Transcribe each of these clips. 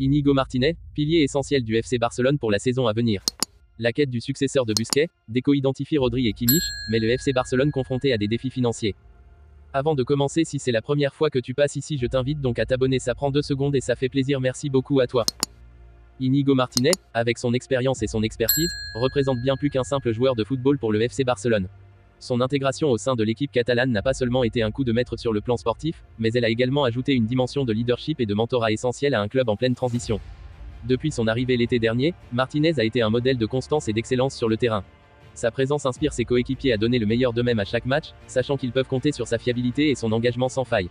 Íñigo Martínez, pilier essentiel du FC Barcelone pour la saison à venir. La quête du successeur de Busquets, Deco identifie Rodri et Kimmich, mais le FC Barcelone confronté à des défis financiers. Avant de commencer, si c'est la première fois que tu passes ici, je t'invite donc à t'abonner, ça prend 2 secondes et ça fait plaisir, merci beaucoup à toi. Íñigo Martínez, avec son expérience et son expertise, représente bien plus qu'un simple joueur de football pour le FC Barcelone. Son intégration au sein de l'équipe catalane n'a pas seulement été un coup de maître sur le plan sportif, mais elle a également ajouté une dimension de leadership et de mentorat essentielle à un club en pleine transition. Depuis son arrivée l'été dernier, Martínez a été un modèle de constance et d'excellence sur le terrain. Sa présence inspire ses coéquipiers à donner le meilleur d'eux-mêmes à chaque match, sachant qu'ils peuvent compter sur sa fiabilité et son engagement sans faille.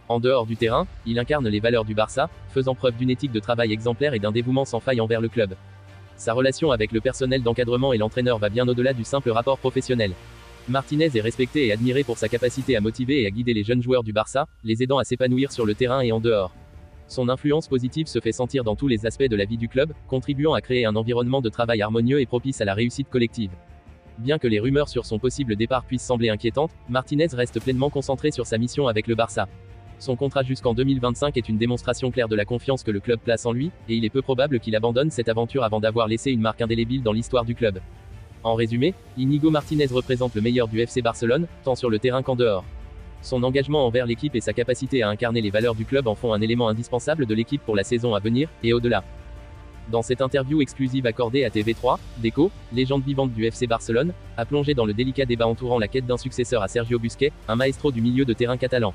En dehors du terrain, il incarne les valeurs du Barça, faisant preuve d'une éthique de travail exemplaire et d'un dévouement sans faille envers le club. Sa relation avec le personnel d'encadrement et l'entraîneur va bien au-delà du simple rapport professionnel. Martínez est respecté et admiré pour sa capacité à motiver et à guider les jeunes joueurs du Barça, les aidant à s'épanouir sur le terrain et en dehors. Son influence positive se fait sentir dans tous les aspects de la vie du club, contribuant à créer un environnement de travail harmonieux et propice à la réussite collective. Bien que les rumeurs sur son possible départ puissent sembler inquiétantes, Martínez reste pleinement concentré sur sa mission avec le Barça. Son contrat jusqu'en 2025 est une démonstration claire de la confiance que le club place en lui, et il est peu probable qu'il abandonne cette aventure avant d'avoir laissé une marque indélébile dans l'histoire du club. En résumé, Íñigo Martínez représente le meilleur du FC Barcelone, tant sur le terrain qu'en dehors. Son engagement envers l'équipe et sa capacité à incarner les valeurs du club en font un élément indispensable de l'équipe pour la saison à venir, et au-delà. Dans cette interview exclusive accordée à TV3, Deco, légende vivante du FC Barcelone, a plongé dans le délicat débat entourant la quête d'un successeur à Sergio Busquets, un maestro du milieu de terrain catalan.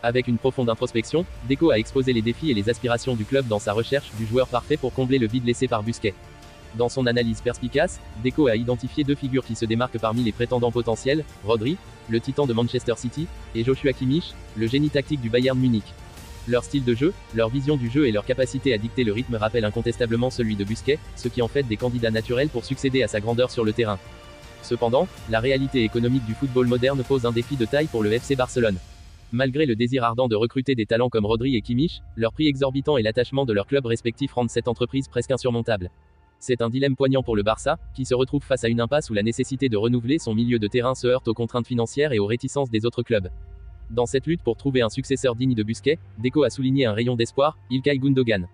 Avec une profonde introspection, Deco a exposé les défis et les aspirations du club dans sa recherche du joueur parfait pour combler le vide laissé par Busquets. Dans son analyse perspicace, Deco a identifié 2 figures qui se démarquent parmi les prétendants potentiels, Rodri, le titan de Manchester City, et Joshua Kimmich, le génie tactique du Bayern Munich. Leur style de jeu, leur vision du jeu et leur capacité à dicter le rythme rappellent incontestablement celui de Busquets, ce qui en fait des candidats naturels pour succéder à sa grandeur sur le terrain. Cependant, la réalité économique du football moderne pose un défi de taille pour le FC Barcelone. Malgré le désir ardent de recruter des talents comme Rodri et Kimmich, leur prix exorbitant et l'attachement de leurs clubs respectifs rendent cette entreprise presque insurmontable. C'est un dilemme poignant pour le Barça, qui se retrouve face à une impasse où la nécessité de renouveler son milieu de terrain se heurte aux contraintes financières et aux réticences des autres clubs. Dans cette lutte pour trouver un successeur digne de Busquets, Deco a souligné un rayon d'espoir, Ilkay Gundogan.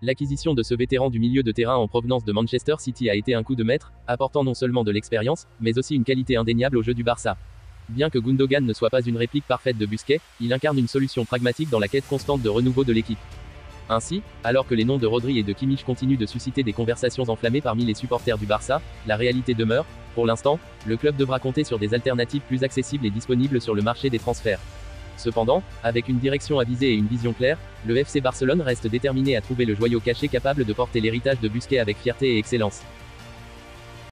L'acquisition de ce vétéran du milieu de terrain en provenance de Manchester City a été un coup de maître, apportant non seulement de l'expérience, mais aussi une qualité indéniable au jeu du Barça. Bien que Gundogan ne soit pas une réplique parfaite de Busquets, il incarne une solution pragmatique dans la quête constante de renouveau de l'équipe. Ainsi, alors que les noms de Rodri et de Kimmich continuent de susciter des conversations enflammées parmi les supporters du Barça, la réalité demeure, pour l'instant, le club devra compter sur des alternatives plus accessibles et disponibles sur le marché des transferts. Cependant, avec une direction avisée et une vision claire, le FC Barcelone reste déterminé à trouver le joyau caché capable de porter l'héritage de Busquets avec fierté et excellence.